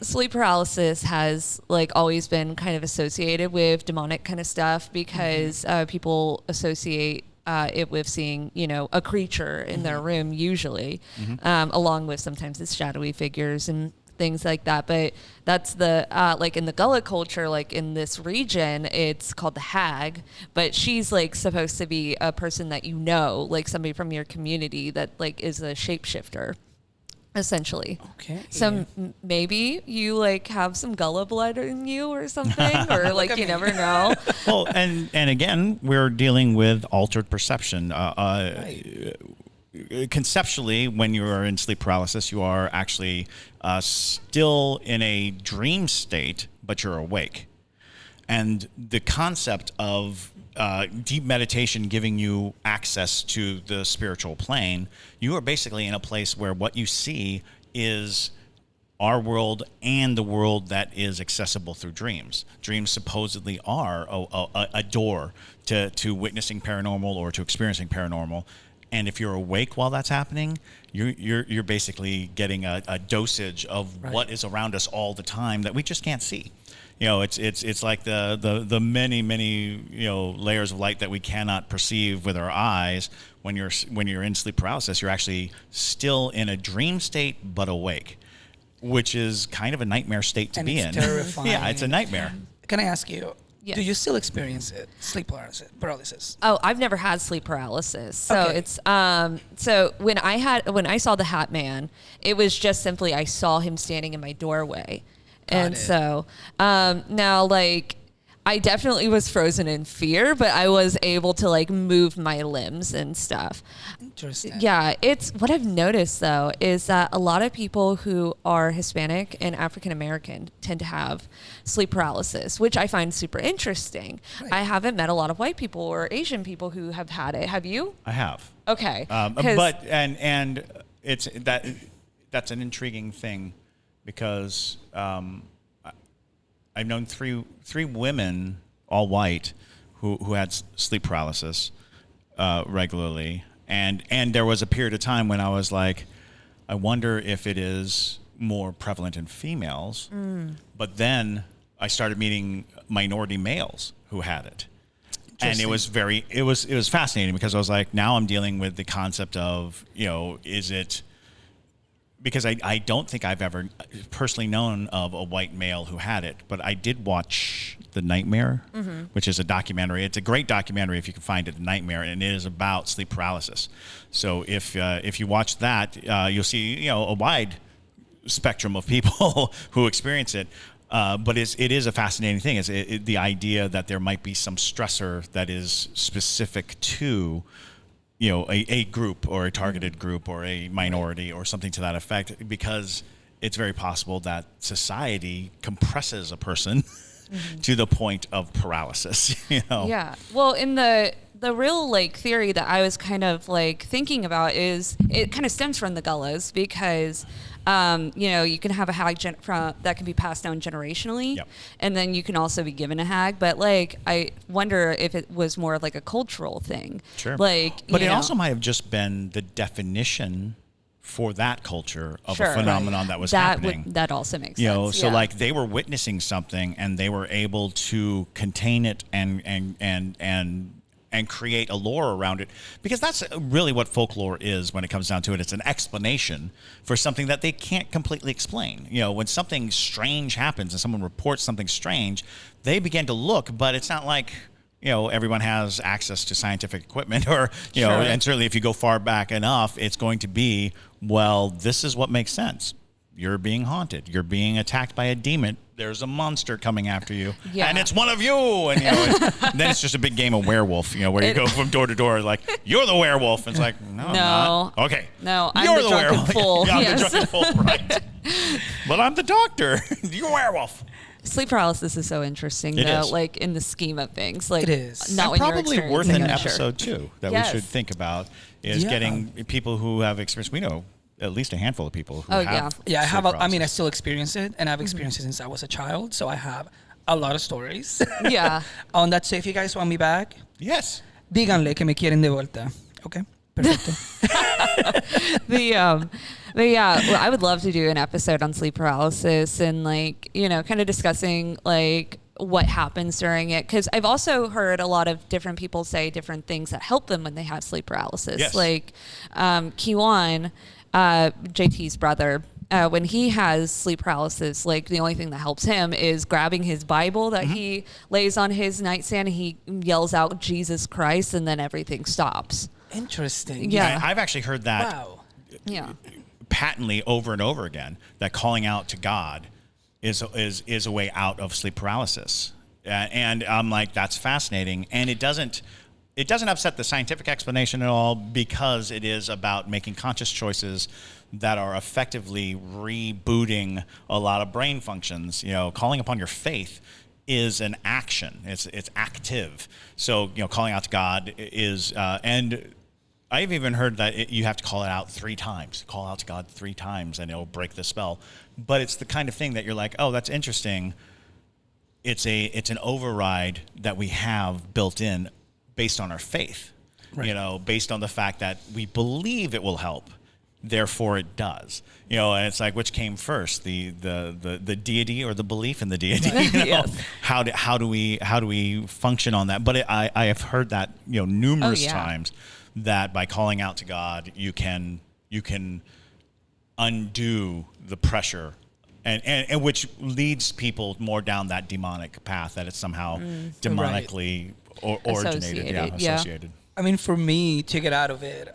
sleep paralysis has always been kind of associated with demonic kind of stuff because people associate it with seeing, a creature in their room usually, along with sometimes it's shadowy figures. And things like that. But that's the like in the Gullah culture, like in this region, it's called the hag. But she's like supposed to be a person that you know, like somebody from your community that like is a shapeshifter, essentially. Okay. So maybe you like have some Gullah blood in you or something, or like you never know. Well, and again, we're dealing with altered perception. Right. Conceptually, when you are in sleep paralysis, you are actually still in a dream state, but you're awake. And the concept of deep meditation giving you access to the spiritual plane, you are basically in a place where what you see is our world and the world that is accessible through dreams. Dreams supposedly are a door to witnessing paranormal or to experiencing paranormal. And if you're awake while that's happening, you're basically getting a dosage of what is around us all the time that we just can't see. You know, it's like the many layers of light that we cannot perceive with our eyes. When you're in sleep paralysis, you're actually still in a dream state but awake, which is kind of a nightmare state to be in. Terrifying. Yeah, it's a nightmare. Can I ask you? Yes. Do you still experience it? Sleep paralysis? Oh, I've never had sleep paralysis. So Okay. it's so when I saw the Hat Man, it was just simply I saw him standing in my doorway. So now like I definitely was frozen in fear, but I was able to like move my limbs and stuff. Interesting. Yeah, it's what I've noticed though is that a lot of people who are Hispanic and African American tend to have sleep paralysis, which I find super interesting. Right. I haven't met a lot of white people or Asian people who have had it. Have you? I have. Okay. But it's that's an intriguing thing because I've known three women, all white, who had sleep paralysis regularly, and there was a period of time when I was like, I wonder if it is more prevalent in females. But then I started meeting minority males who had it. And it was fascinating because I was like, now I'm dealing with the concept of, is it, because I don't think I've ever personally known of a white male who had it, but I did watch The Nightmare, which is a documentary. It's a great documentary if you can find it, The Nightmare, and it is about sleep paralysis. So if you watch that, you'll see a wide spectrum of people who experience it. But it is a fascinating thing. It's the idea that there might be some stressor that is specific to a group or a targeted group or a minority or something to that effect, because it's very possible that society compresses a person to the point of paralysis. Yeah. Well, in the real like theory that I was kind of like thinking about is it kind of stems from the Gullahs because you can have a hag that can be passed down generationally, and then you can also be given a hag. But like, I wonder if it was more of like a cultural thing. Sure. Like, but it also might have just been the definition for that culture of a phenomenon that was happening. That also makes sense. So like they were witnessing something and they were able to contain it and create a lore around it, because that's really what folklore is when it comes down to it. It's an explanation for something that they can't completely explain. When something strange happens and someone reports something strange, they begin to look, but it's not like, everyone has access to scientific equipment or, and certainly if you go far back enough, it's going to be, well, this is what makes sense. You're being haunted. You're being attacked by a demon. There's a monster coming after you, and it's one of you. And then it's just a big game of werewolf, where you go from door to door, like you're the werewolf. And it's like, no, I'm not. Okay, no, you're I'm the drunken werewolf. fool. I'm the drunken fool, right? But I'm the doctor. You're a werewolf. Sleep paralysis is so interesting, It though. is. Like in the scheme of things, like it is. not and when probably you're worth an experiencing it, episode too that we should think about is getting people who have experience. We know at least a handful of people who have. Yeah, I have. sleep I paralysis. still experience it, and I've experienced it since I was a child. So I have a lot of stories. Yeah. On that, so if you guys want me back, Yes. díganle que me quieren de vuelta. Okay. Perfecto. But yeah, well, I would love to do an episode on sleep paralysis and like, kind of discussing like what happens during it. Cause I've also heard a lot of different people say different things that help them when they have sleep paralysis. Yes. Like, Kiwan, JT's brother, when he has sleep paralysis, like the only thing that helps him is grabbing his Bible that he lays on his nightstand, and he yells out Jesus Christ, and then everything stops. Interesting. Yeah. I've actually heard that patently over and over again, that calling out to God is a way out of sleep paralysis. And I'm like, that's fascinating. And it doesn't upset the scientific explanation at all, because it is about making conscious choices that are effectively rebooting a lot of brain functions. Calling upon your faith is an action. It's active. So, calling out to God is, and I've even heard that you have to call it out 3 times. Call out to God 3 times and it'll break the spell. But it's the kind of thing that you're like, oh, that's interesting. It's an override that we have built in based on our faith, right. Based on the fact that we believe it will help. Therefore it does, and it's like, which came first, the deity or the belief in the deity? Yes. How do we function on that? But I have heard that numerous times, that by calling out to God, you can undo the pressure, and which leads people more down that demonic path, that it's somehow demonically originated, associated. I mean, for me to get out of it,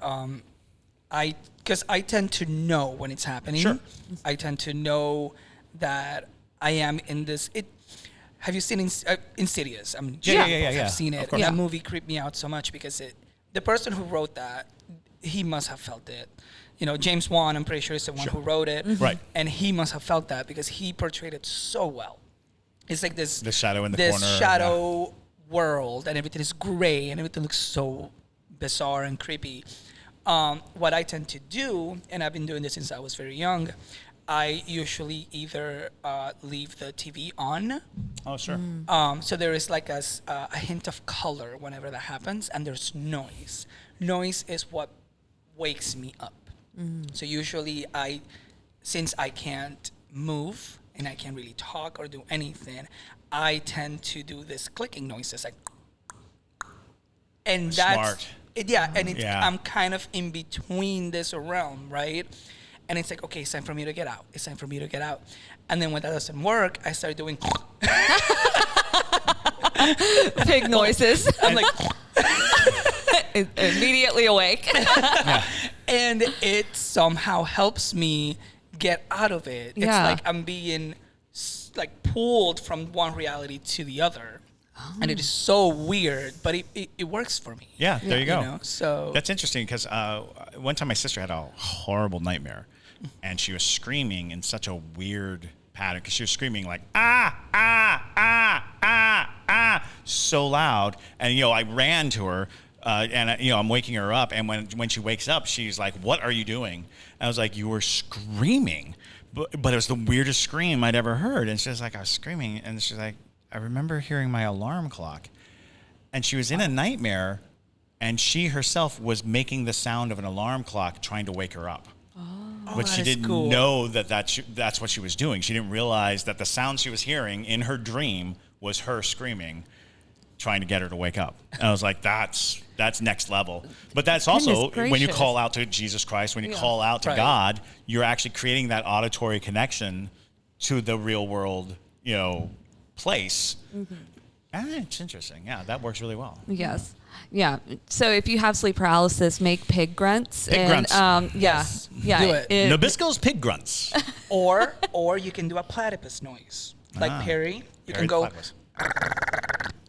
because I tend to know when it's happening. Sure. I tend to know that I am in this. Have you seen Insidious? I mean, I've seen it. That movie creeped me out so much, because the person who wrote that, he must have felt it. James Wan, I'm pretty sure, is the one who wrote it. Mm-hmm. Right. And he must have felt that, because he portrayed it so well. It's like the shadow in the corner. This shadow world, and everything is gray, and everything looks so bizarre and creepy. What I tend to do, and I've been doing this since I was very young, I usually either leave the TV on. Oh, sure. So there is like a hint of color whenever that happens, and there's noise. Noise is what wakes me up. So usually since I can't move and I can't really talk or do anything, I tend to do this clicking noises, like, and that's smart. I'm kind of in between this realm, right? And it's like, okay, it's time for me to get out. It's time for me to get out. And then when that doesn't work, I start doing pig noises. I'm like immediately awake. And it somehow helps me get out of it. It's like I'm being pulled from one reality to the other. And it is so weird, but it works for me. Yeah, there you go. So that's interesting, because one time my sister had a horrible nightmare, and she was screaming in such a weird pattern, because she was screaming like so loud, and I ran to her, and I'm waking her up, and when she wakes up, she's like, "What are you doing?" And I was like, "You were screaming," but it was the weirdest scream I'd ever heard, and she was like, "I was screaming," and she's like, I remember hearing my alarm clock, and she was in a nightmare, and she herself was making the sound of an alarm clock trying to wake her up. But she didn't know that's what she was doing. She didn't realize that the sound she was hearing in her dream was her screaming, trying to get her to wake up. And I was like, that's next level. But that's also when you call out to Jesus Christ, when you call out to God, you're actually creating that auditory connection to the real world, place. It's interesting. Yeah, that works really well. Yes. Yeah. So if you have sleep paralysis, make pig grunts. Grunts. Yes. Yeah. Do it. Nabisco's pig grunts. or you can do a platypus noise. Like Perry. You can go. Platypus.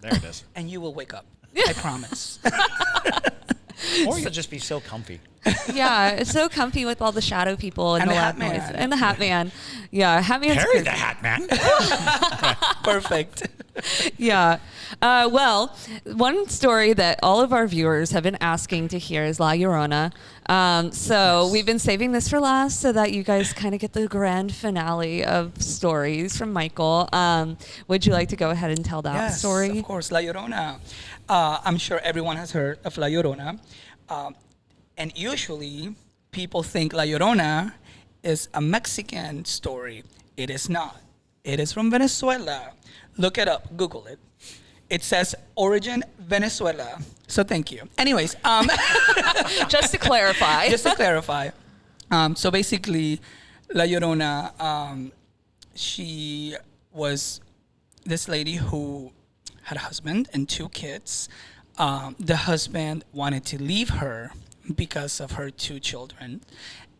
There it is. And you will wake up. I promise. Or you'll just be so comfy. Yeah, it's so comfy with all the shadow people and the loud noise. And the Hat Man. Yeah, Hat Man's Harry the Hat Man. Perfect. Yeah. Well, one story that all of our viewers have been asking to hear is La Llorona. So we've been saving this for last so that you guys kind of get the grand finale of stories from Michael. Would you like to go ahead and tell that story? Yes, of course. La Llorona. I'm sure everyone has heard of La Llorona. And usually people think La Llorona is a Mexican story. It is not. It is from Venezuela. Look it up. Google it. It says origin Venezuela. So thank you. Anyways. Just to clarify. Just to clarify. So basically, La Llorona, she was this lady who had a husband and 2 kids. The husband wanted to leave her because of her 2 children,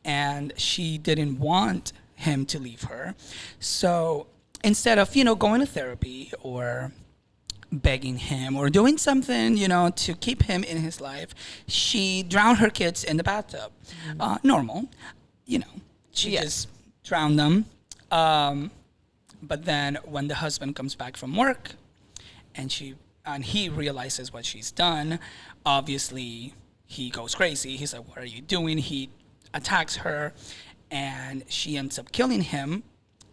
and she didn't want him to leave her. So instead of, going to therapy or begging him or doing something, to keep him in his life, she drowned her kids in the bathtub. Normal, she just drowned them. But then when the husband comes back from work and he realizes what she's done, obviously he goes crazy. He's like, what are you doing? He attacks her and she ends up killing him,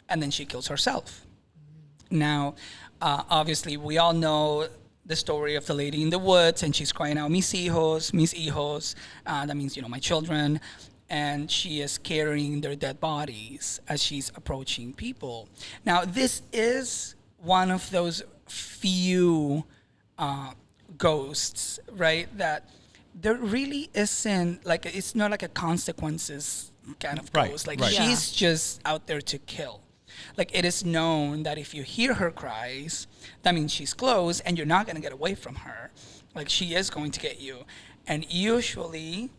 and then she kills herself. Now, obviously, we all know the story of the lady in the woods, and she's crying out, mis hijos. That means, my children. And she is carrying their dead bodies as she's approaching people. Now, this is one of those few ghosts, right? That there really isn't, it's not like a consequences kind of ghost. She's just out there to kill. It is known that if you hear her cries, that means she's close and you're not going to get away from her. She is going to get you. And usually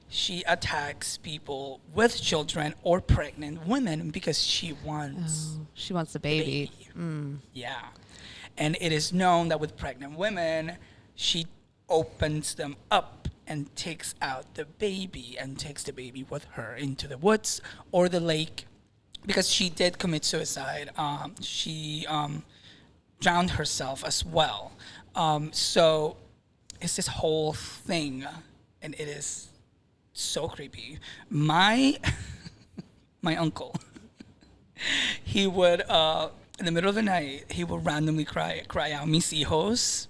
she attacks people with children or pregnant women because she wants the baby. Yeah. And it is known that with pregnant women, she opens them up and takes out the baby and takes the baby with her into the woods or the lake. Because she did commit suicide. She drowned herself as well. So it's this whole thing, and it is so creepy. My uncle, he would, in the middle of the night, he would randomly cry out, mis hijos.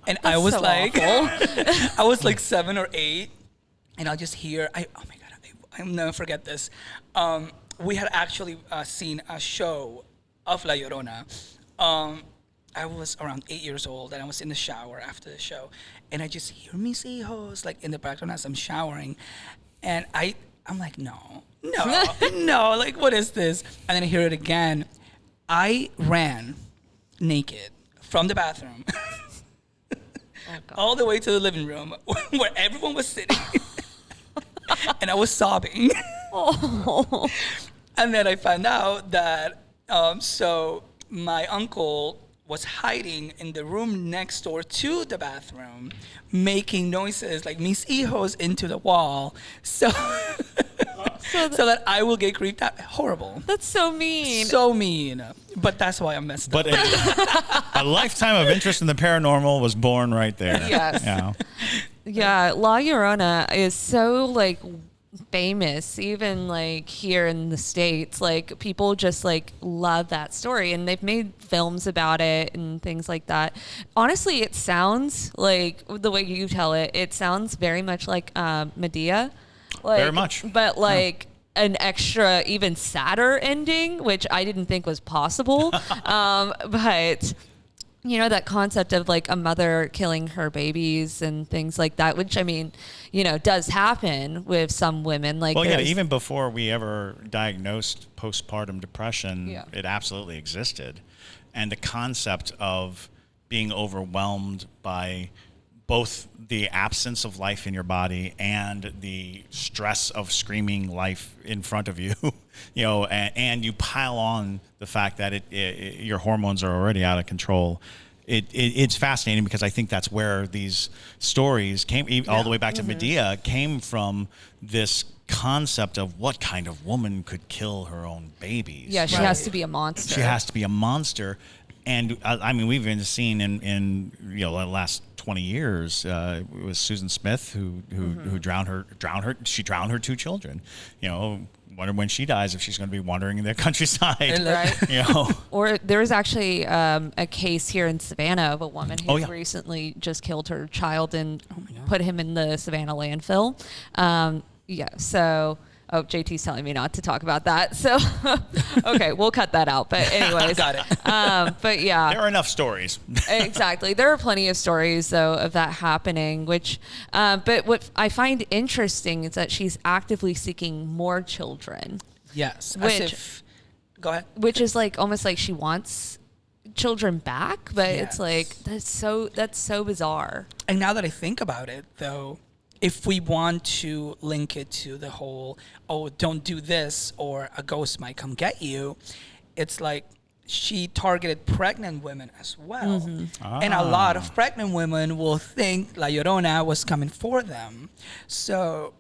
And I was so I was 7 or 8, and I'll just hear, oh my God, I'll never forget this. We had actually seen a show of La Llorona. I was around 8 years old, and I was in the shower after the show, and I just hear mis hijos in the background as I'm showering, and I'm like, no, what is this? And then I hear it again. I ran naked from the bathroom all the way to the living room where everyone was sitting, and I was sobbing. Oh. And then I found out that so my uncle was hiding in the room next door to the bathroom, making noises like mis hijos into the wall, so that I will get creeped out. Horrible. That's so mean. So mean. But that's why I'm messed up. But a lifetime of interest in the paranormal was born right there. Yes. Yeah. Yeah. La Llorona is so famous, even here in the States. People just love that story, and they've made films about it and things like that. Honestly, it sounds the way you tell it sounds very much like Medea. Very much. But an extra, even sadder ending, which I didn't think was possible. But that concept of a mother killing her babies and things like that, which does happen with some women. Even before we ever diagnosed postpartum depression, it absolutely existed. And the concept of being overwhelmed by both the absence of life in your body and the stress of screaming life in front of you, and you pile on the fact that your hormones are already out of control. It's fascinating because I think that's where these stories came, all the way back to Medea, came from this concept of what kind of woman could kill her own babies. Yeah, she has to be a monster. She has to be a monster. And we've been seeing in the last 20 years, it was Susan Smith who drowned her 2 children. Wonder when she dies if she's going to be wandering in the countryside. Right. Or there was actually a case here in Savannah of a woman who recently just killed her child and put him in the Savannah landfill. So JT's telling me not to talk about that. So, okay, we'll cut that out. But anyways. Got it. But yeah. There are enough stories. Exactly. There are plenty of stories, though, of that happening, but what I find interesting is that she's actively seeking more children. Yes. Go ahead. Which is like almost like she wants children back, but it's like that's so bizarre. And now that I think about it, though, if we want to link it to the whole, oh, don't do this or a ghost might come get you, it's like she targeted pregnant women as well. And a lot of pregnant women will think La Llorona was coming for them. So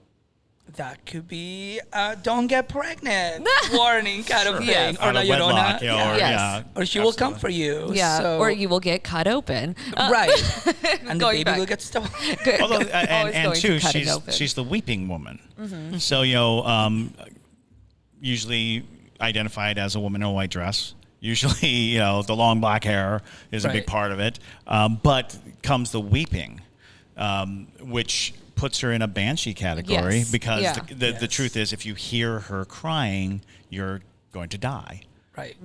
that could be a don't get pregnant warning kind of thing. Or La Llorona, or she will come for you. Or you will get cut open. Right. And the baby will get stolen. Although, and too, she's the weeping woman. So, usually identified as a woman in a white dress. Usually, the long black hair is a big part of it. But comes the weeping, which puts her in a banshee category because the truth is, if you hear her crying, you're going to die. Right.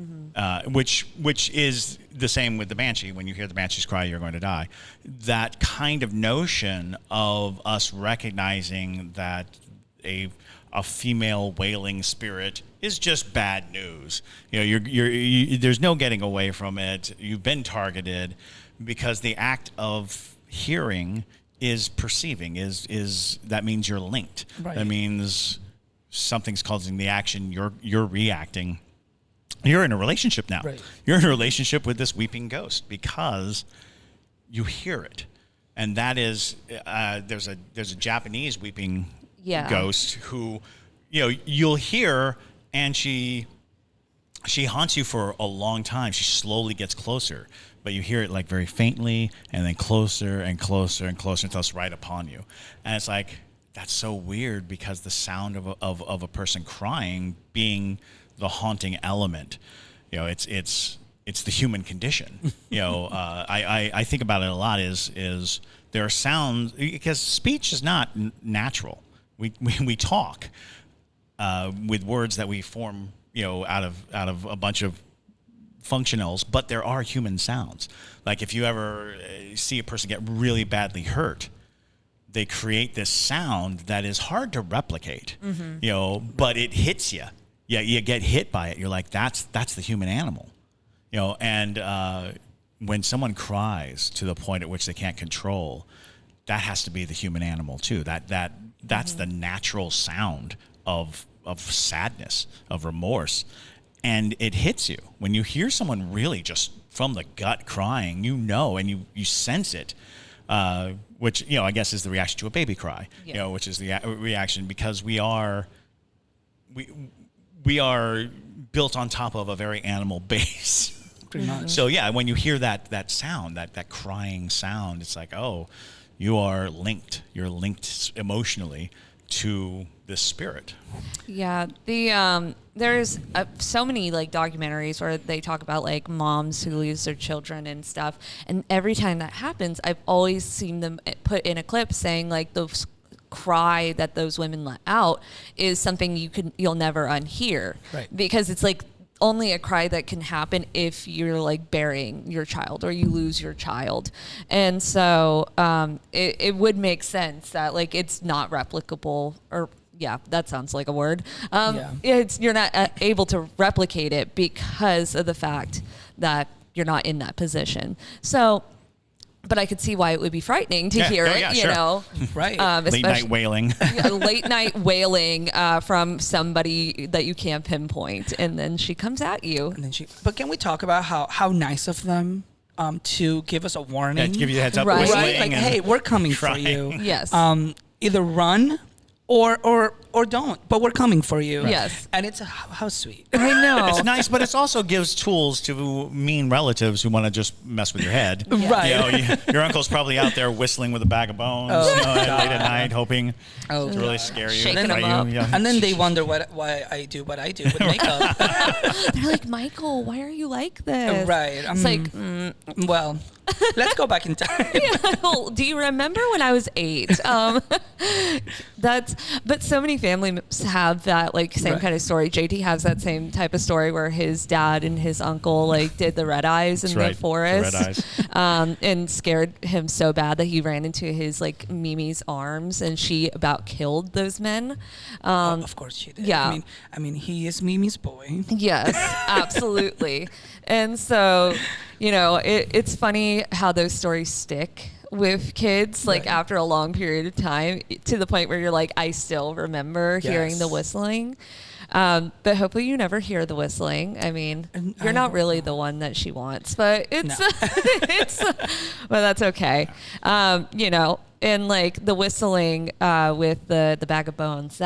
Which is the same with the banshee. When you hear the banshees cry, you're going to die. That kind of notion of us recognizing that a female wailing spirit is just bad news. There's no getting away from it. You've been targeted because the act of hearing is perceiving. Is that means you're linked. Right. That means something's causing the action. You're reacting. You're in a relationship now. Right. You're in a relationship with this weeping ghost because you hear it, and that is there's a Japanese weeping ghost who you'll hear, and she haunts you for a long time. She slowly gets closer, but you hear it like very faintly, and then closer and closer and closer until it's right upon you. And it's like, that's so weird because the sound of a person crying being the haunting element, it's the human condition. I think about it a lot. Is there are sounds, because speech is not natural. We talk with words that we form, out of a bunch of functionals, but there are human sounds. Like if you ever see a person get really badly hurt, they create this sound that is hard to replicate. But it hits you. Yeah, you get hit by it. You're like, that's the human animal, And when someone cries to the point at which they can't control, that has to be the human animal too. That's the natural sound of sadness, of remorse, and it hits you when you hear someone really just from the gut crying. And you sense it, which I guess is the reaction to a baby cry. Which is the reaction because we are built on top of a very animal base. Pretty much. So when you hear that sound, that crying sound, it's like, oh, you are linked. You're linked emotionally to this spirit. Yeah, there's so many like documentaries where they talk about like moms who lose their children and stuff, and every time that happens, I've always seen them put in a clip saying like those cry that those women let out is something you'll never unhear, right? Because it's like only a cry that can happen if you're like burying your child or you lose your child. And so it would make sense that like it's not replicable, or that sounds like a word. You're not able to replicate it because of the fact that you're not in that position. So but I could see why it would be frightening to hear it, sure. Right. Late night wailing. Late night wailing from somebody that you can't pinpoint, and then she comes at you. And then but can we talk about how nice of them to give us a warning? To give you the heads up, right? Like, hey, we're coming for you. Yes. Either run or don't, but we're coming for you. Yes. And it's how sweet. I know. It's nice, but it also gives tools to mean relatives who want to just mess with your head. Right. Your uncle's probably out there whistling with a bag of bones late at night, hoping to really scare you. Shaking them up. And then they wonder why I do what I do with makeup. They're like, Michael, why are you like this? Right. It's like, well, let's go back in time. Well, do you remember when I was 8? but so many families have that like same kind of story. JT has that same type of story where his dad and his uncle like did the red eyes in the forest, the red eyes. And scared him so bad that he ran into his like Mimi's arms, and she about killed those men. Of course she did. Yeah. I mean, he is Mimi's boy. Yes, absolutely. And so, you know, it's funny how those stories stick with kids, like after a long period of time, to the point where you're like, I still remember hearing the whistling. But hopefully you never hear the whistling. I mean, you're not really the one that she wants, but it's, well, that's okay. You know, and like the whistling with the bag of bones,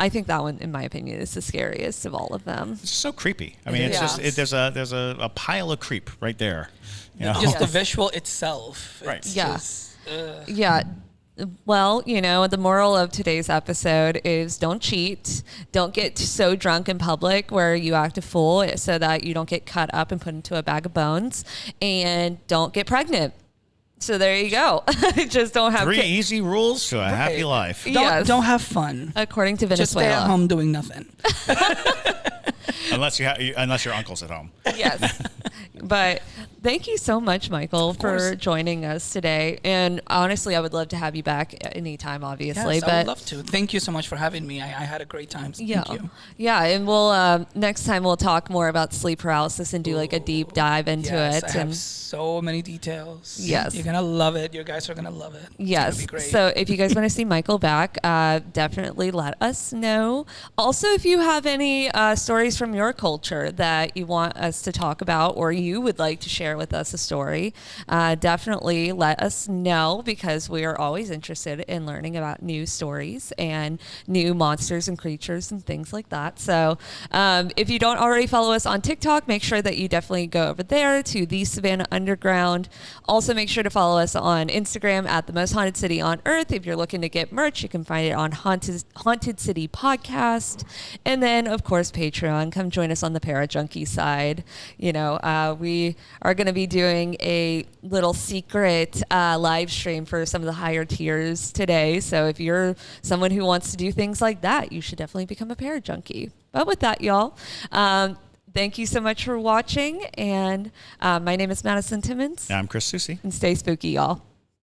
I think that one, in my opinion, is the scariest of all of them. It's so creepy. I mean, it's just there's a pile of creep right there. You know? Just the visual itself. Right. Yeah. Well, you know, the moral of today's episode is don't cheat. Don't get so drunk in public where you act a fool so that you don't get cut up and put into a bag of bones. And don't get pregnant. So there you go. Just don't have 3 easy rules to a happy life. Don't have fun. According to Venezuela. Just stay at home doing nothing. Unless your uncle's at home. Yes. But thank you so much, Michael, for joining us today. And honestly, I would love to have you back anytime, obviously. Yes, I would love to. Thank you so much for having me. I had a great time. So thank you. Yeah, and we'll next time we'll talk more about sleep paralysis and do like a deep dive into it. I have so many details. Yes. You're going to love it. You guys are going to love it. Yes. It's gonna be great. So if you guys want to see Michael back, definitely let us know. Also, if you have any stories from your culture that you want us to talk about, or you would like to share with us a story, definitely let us know, because we are always interested in learning about new stories and new monsters and creatures and things like that. So if you don't already follow us on TikTok, make sure that you definitely go over there to the Savannah Underground. Also, make sure to follow us on Instagram at the most haunted city on earth. If you're looking to get merch, you can find it on Haunted City Podcast. And then, of course, Patreon. Come join us on the Para Junkie side. You know, we are going to be doing a little secret live stream for some of the higher tiers today. So if you're someone who wants to do things like that, you should definitely become a Para Junkie. But with that, y'all, thank you so much for watching. And my name is Madison Timmons. I'm Chris Susi. And stay spooky, y'all.